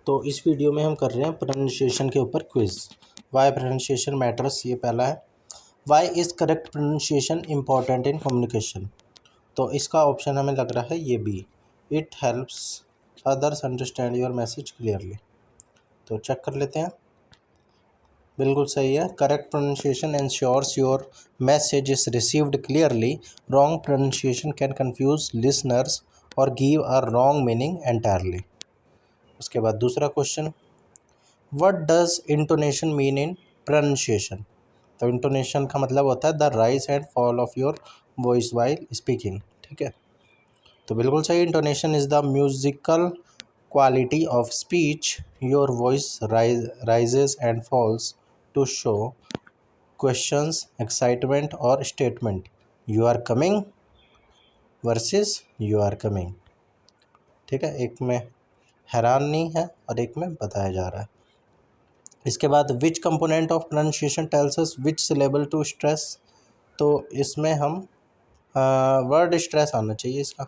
तो इस वीडियो में हम कर रहे हैं प्रोनाउंसिएशन के ऊपर क्विज। वाई प्रोनाउंसिएशन मैटर्स, ये पहला है। Why is correct pronunciation important in communication. तो इसका ऑप्शन हमें लग रहा है ये B, it helps others understand your message clearly. तो चेक कर लेते हैं। बिल्कुल सही है। Correct pronunciation ensures your message is received clearly. Wrong pronunciation can confuse listeners or give a wrong meaning entirely. उसके बाद दूसरा question, what does intonation mean in pronunciation. तो इंटोनेशन का मतलब होता है the rise and fall of your voice while speaking. ठीक है, तो बिल्कुल सही। Intonation is the musical quality of speech. Your voice rises and falls to show questions, excitement और statement. You are coming versus you are coming. ठीक है, एक में हैरान नहीं है और एक में बताया जा रहा है। इसके बाद which component of pronunciation tells us which syllable to stress. तो इसमें हम वर्ड स्ट्रेस आना चाहिए इसका।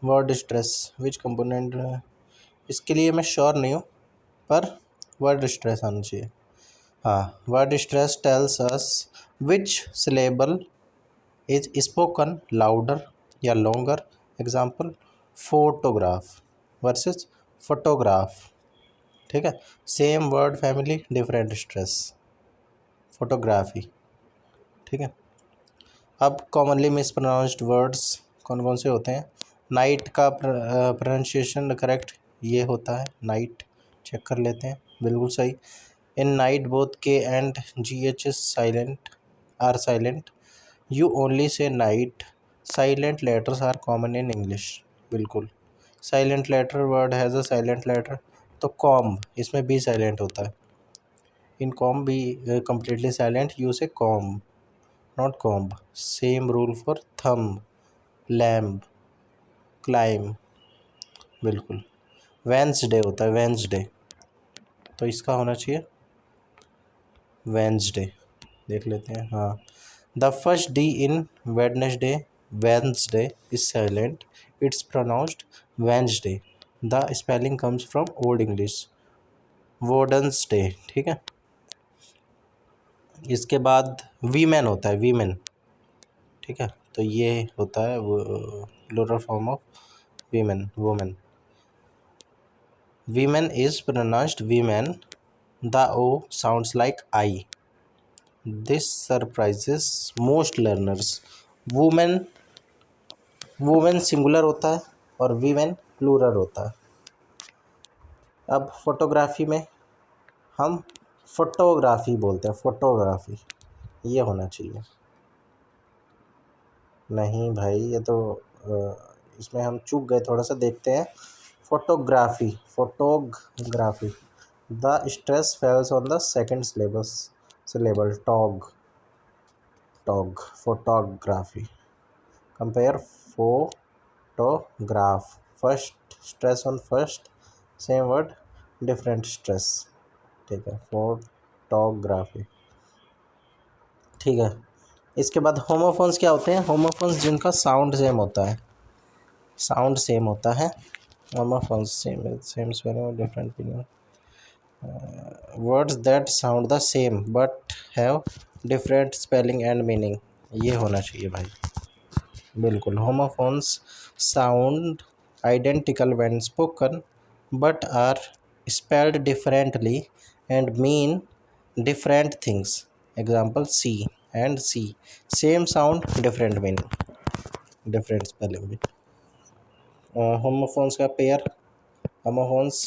वर्ड स्ट्रेस विच कंपोनेंट, इसके लिए मैं श्योर नहीं हूँ, पर वर्ड स्ट्रेस आना चाहिए। हाँ, word stress tells us which syllable is spoken louder या longer. Example, photograph versus photograph. ठीक है, same word family different stress, photography. ठीक है, अब कॉमनली मिसप्रोनाउंस्ड वर्ड्स कौन कौन से होते हैं। नाइट का प्रोनाउंसिएशन करेक्ट ये होता है नाइट। चेक कर लेते हैं, बिल्कुल सही। In knight both K and G H is silent are silent. You only say knight. Silent letters are common in English. बिल्कुल, silent letter word has a silent letter. तो कॉम्ब, इसमें B silent होता है। In comb B completely silent, you say comb not comb. Same rule for thumb, lamb, climb। बिल्कुल, Wednesday होता है Wednesday, तो इसका होना चाहिए वेंसडे। देख लेते हैं। हाँ, the first D in Wednesday, Wednesday is silent, it's pronounced Wednesday. The spelling comes from Old English, Wodnesday. ठीक है, इसके बाद वीमेन होता है वीमेन। ठीक है, तो ये होता है वो plural form of women, woman. Women is pronounced women. The O sounds like I. This surprises most learners. Woman, woman singular होता है और वीमेन प्लूरल होता है। अब फोटोग्राफी में हम फोटोग्राफी बोलते हैं, फोटोग्राफी ये होना चाहिए। नहीं भाई, ये तो इसमें हम चूक गए थोड़ा सा। देखते हैं, photography, photography. The stress falls on the second syllable tog, tog, photography. Compare photograph, first stress on first, same word different stress. ठीक है, फोटोग्राफी। ठीक है, इसके बाद होमोफोन्स क्या होते हैं। होमोफोन्स जिनका साउंड सेम होता है, साउंड सेम होता है। Homophones same spelling different meaning. Words that sound the same but have different spelling and meaning, ये होना चाहिए भाई। बिल्कुल, homophones sound identical when spoken but are spelled differently and mean different things. Example, see and sea, same sound different meaning, different spelling भी। Homophones का pair, homophones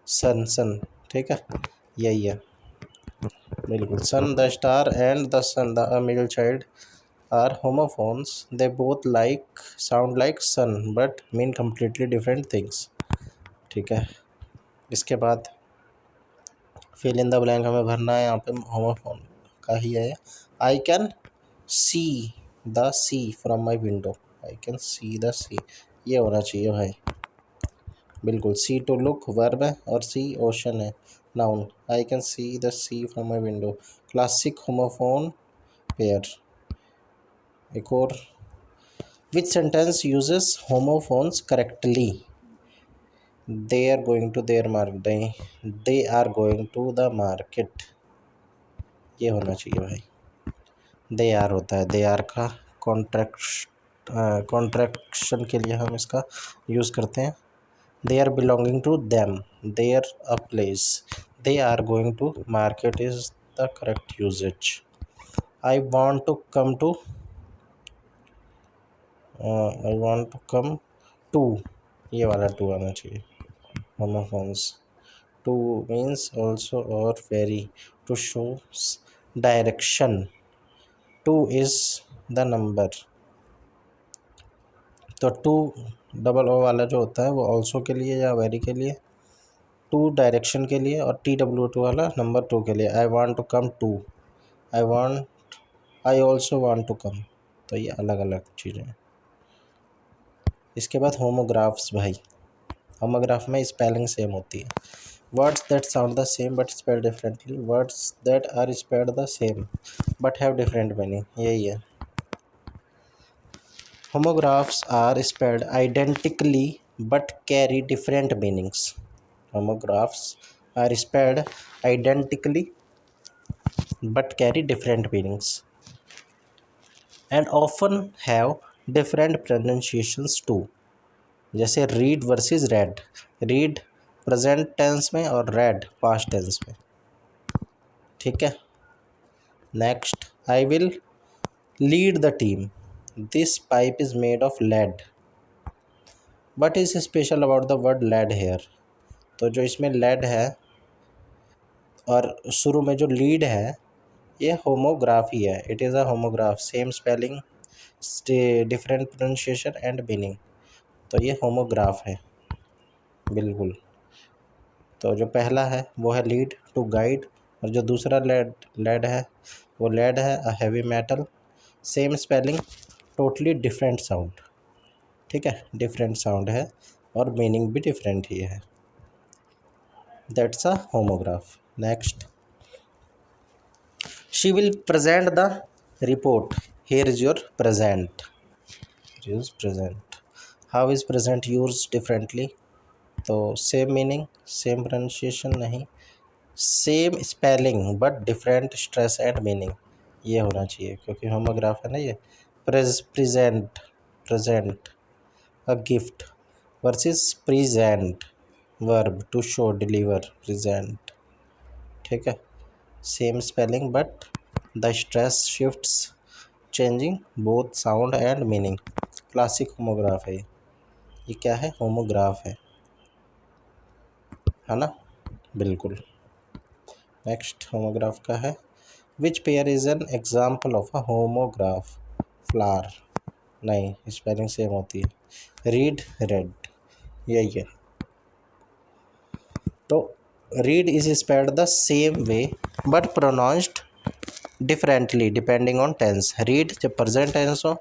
son, sun. ठीक है, यही है। बिल्कुल, sun the star and the son the middle child are homophones. They both sound like sun but mean completely different things. ठीक है, इसके बाद फिल इन द ब्लैंक हमें भरना है। यहाँ पे होमोफोन का ही है। I can see the sea from my window, I can see the sea, ये होना चाहिए भाई। बिल्कुल, सी टू लुक वर्ब है और सी ओशन है noun. I can see the sea from my window, classic homophone pair. एक और, which sentence uses homophones correctly. They are going to their market, they are going to the market, ये होना चाहिए भाई। They are होता है, they are का contraction के लिए हम इसका यूज़ करते हैं। They are belonging to them, there a place, they are going to market is the correct usage. I want to come too, I want to come too, ये वाला too आना चाहिए। होमोफोन्स, टू मीन्स ऑल्सो और very, to shows direction, two is the number. तो too double O वाला जो होता है वो ऑल्सो के लिए या वेरी के लिए, टू डायरेक्शन के लिए, और टी डब्ल्यू टू वाला नंबर टू के लिए। I want to come too, I want, I also want to come, तो ये अलग अलग चीज़ें हैं। इसके बाद होमोग्राफ्स भाई, होमोग्राफ में स्पेलिंग सेम होती है। Words that sound the same but spell differently, words that are spelled the same but have different meaning, यही है। Homographs are spelled identically but carry different meanings. Homographs are spelled identically but carry different meanings and often have different pronunciations too. जैसे read versus read, read present tense में और read past tense में, ठीक है। Next, I will lead the team, this pipe is made of lead. What is special about the word led here, तो जो इसमें lead है और शुरू में जो लीड है ये होमोग्राफ ही है। It is a homograph, same spelling different pronunciation and meaning, तो ये होमोग्राफ है बिल्कुल। तो जो पहला है वो है लीड टू गाइड, और जो दूसरा लेड है वो लेड है a heavy metal, same spelling totally different sound, ठीक है, डिफरेंट साउंड है और मीनिंग भी डिफरेंट ही है। That's a homograph. Next, she will present the report, here is your present, here is present, how is present used differently, तो same meaning same pronunciation नहीं, same spelling but different stress and meaning, ये होना चाहिए क्योंकि homograph है ना ये। Present, present a gift versus present verb to show deliver, present, ठीक है, same spelling but the stress shifts changing both sound and meaning, classic homograph है ये क्या है, होमोग्राफ है ना, बिल्कुल। नेक्स्ट होमोग्राफ का है, which pair is an example of a homograph, flower, नहीं स्पेलिंग सेम होती है, रीड रेड, यही है। तो read is spelled the same way but pronounced differently depending on tense, read जब प्रेजेंट टेंस हो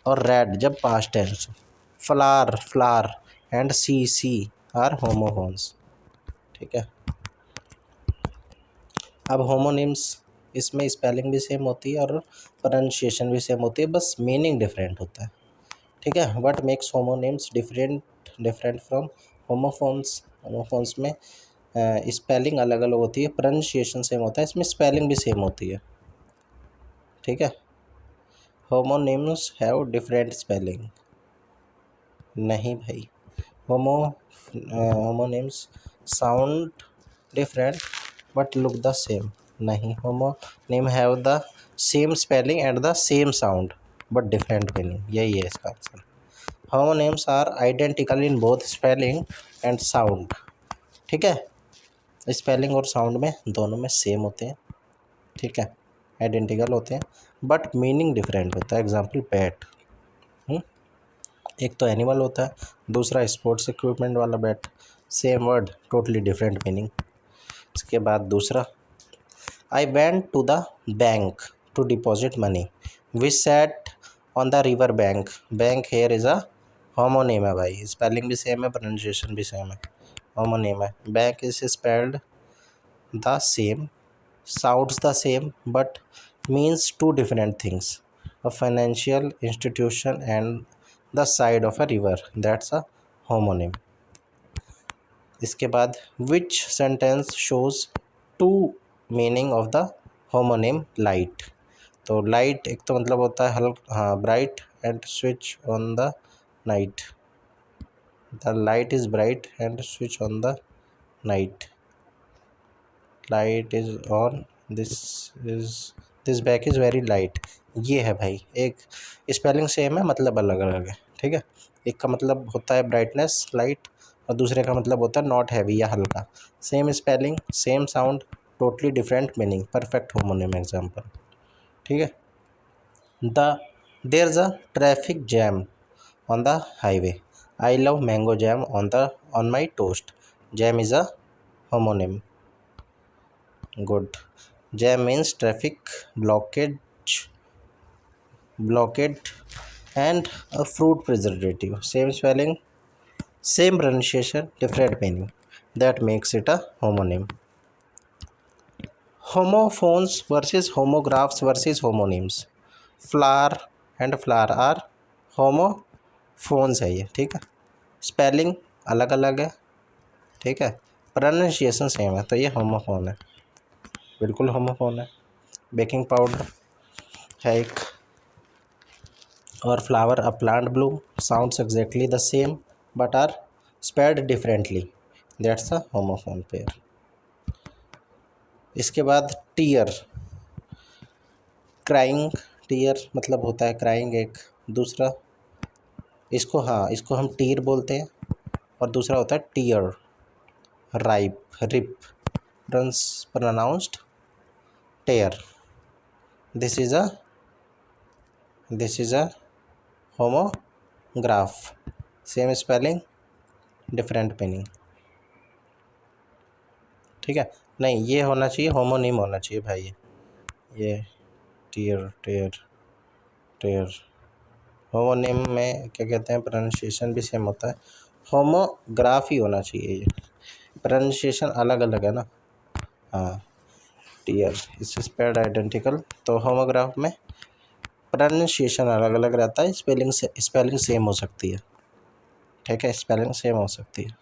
और रेड जब पास्ट टेंस हो। Flower, flour and sea are homophones, ठीक है। अब होमोनिम्स, इसमें स्पेलिंग भी सेम होती है और प्रोनाउंसिएशन भी सेम होती है, बस मीनिंग डिफरेंट होता है, ठीक है। What makes homonyms different different from homophones, homophones में स्पेलिंग अलग अलग होती है, प्रोनाउंसिएशन सेम होता है, इसमें स्पेलिंग भी सेम होती है, ठीक है। होमोनिम्स हैव डिफरेंट स्पेलिंग, नहीं भाई, homonyms sound different but look the same, नहीं, homonym have the same spelling and the same sound but different meaning, यही है इसका answer. Homonyms are identical in both spelling and sound, ठीक है, spelling और sound में दोनों में सेम होते हैं, ठीक है, आइडेंटिकल होते हैं बट मीनिंग डिफरेंट होता है। एग्जांपल बैट, एक तो एनिमल होता है, दूसरा स्पोर्ट्स इक्विपमेंट वाला bat, same word totally different meaning. इसके बाद दूसरा, I went to the bank to deposit money, we sat on the river bank, bank here is a homonym है भाई, स्पेलिंग भी सेम है, प्रोनाउंसिएशन भी सेम है, होमोनिम है। Bank is spelled the same, sounds the same but means two different things, a financial institution and the side of a river, that's a homonym. इसके बाद which sentence shows two meaning of the homonym light. तो light एक तो मतलब होता है हाँ bright and switch on the night, the light is bright and switch on the night, light is on, this bag is very light. ये है भाई, एक स्पेलिंग सेम है, मतलब अलग अलग है, ठीक है। एक का मतलब होता है ब्राइटनेस लाइट और दूसरे का मतलब होता है नॉट हैवी या हल्का। Same spelling same sound totally different meaning, perfect homonym example, ठीक है। There is a traffic jam on the highway, I love mango jam on my toast, jam is a homonym, good. Jam means traffic blockade and a fruit preservative, same spelling same pronunciation different meaning, that makes it a homonym. Homophones versus homographs versus homonyms, flower and flower are homophones है ये, ठीक है। Spelling अलग अलग है, ठीक है, pronunciation same है, तो ये होमोफोन है, बिल्कुल होमोफोन है। बेकिंग पाउडर है एक, और flower a plant bloom sounds exactly the same but are spelled differently, that's a homophone pair. इसके बाद टीयर, क्राइंग, टीयर मतलब होता है क्राइंग एक, दूसरा इसको हम टीर बोलते हैं, और दूसरा होता है tear, rip pronounced tear, this is a homograph, same spelling different meaning, ठीक है। नहीं, ये होना चाहिए होमोनिम होना चाहिए भाई, ये टीयर टेयर टेयर, होमोनिम में क्या कहते हैं, प्रोनाउंसिएशन भी सेम होता है, होमोग्राफ ही होना चाहिए, ये प्रोनाउंसिएशन अलग अलग है ना, हाँ। टीयर इससे स्पेल्ड आइडेंटिकल, तो होमोग्राफ में प्रोनाउंसिएशन अलग अलग रहता है, स्पेलिंग सेम हो सकती है, ठीक है, स्पेलिंग सेम हो सकती है,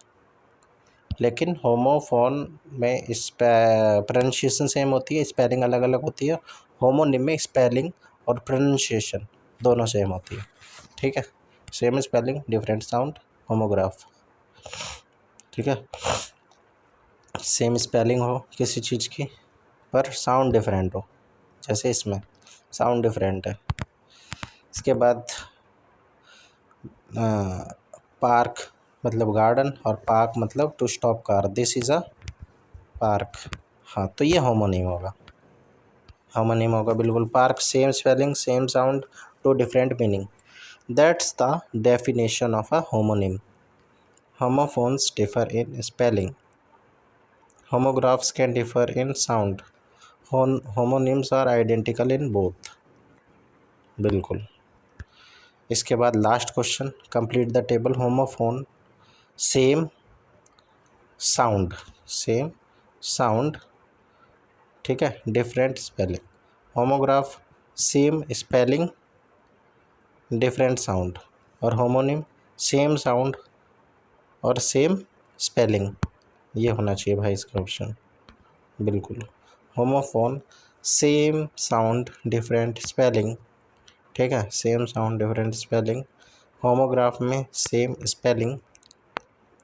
लेकिन होमोफोन में प्रोनाउंसिएशन सेम होती है, स्पेलिंग अलग अलग होती है। होमोनिम में स्पेलिंग और प्रोनाउंसिएशन दोनों सेम होती है, ठीक है, same spelling different sound, homograph, ठीक है। सेम स्पेलिंग हो किसी चीज़ की पर साउंड डिफरेंट हो, जैसे इसमें साउंड डिफरेंट है। इसके बाद पार्क मतलब गार्डन और पार्क मतलब to stop car, this is a park, हाँ, तो ये होमोनिम होगा बिल्कुल। Park same spelling same sound two different meaning, that's the definition of a homonym. Homophones differ in spelling, homographs can differ in sound, homonyms are identical in both, बिल्कुल। इसके बाद last question, complete the table. Homophone same sound, ठीक है, different spelling. Homograph same spelling different sound, और homonym same sound और same spelling, ये होना चाहिए भाई इसका ऑप्शन, बिल्कुल। Homophone same sound different spelling, ठीक है, same sound different spelling. Homograph में same spelling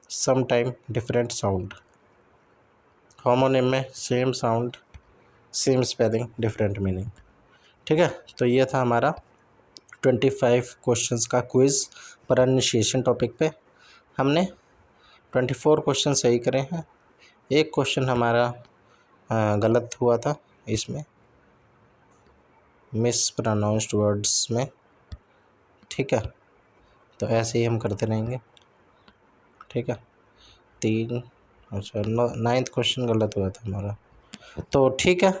sometime different sound, homonym में same sound same spelling different meaning, ठीक है। तो ये था हमारा 25 क्वेश्चंस का क्विज़ प्रोनाउंसिएशन टॉपिक पे। हमने 24 क्वेश्चन सही करे हैं, एक क्वेश्चन हमारा गलत हुआ था इसमें, मिस प्रोनाउंस्ड वर्ड्स में, ठीक है। तो ऐसे ही हम करते रहेंगे, ठीक है। 3 अच्छा 9th क्वेश्चन गलत हुआ था हमारा, तो ठीक है।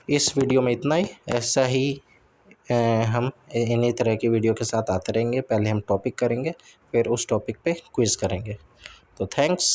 इस वीडियो में इतना ही, ऐसा ही हम इन्हीं तरह की वीडियो के साथ आते रहेंगे। पहले हम टॉपिक करेंगे, फिर उस टॉपिक पे क्विज़ करेंगे। तो थैंक्स।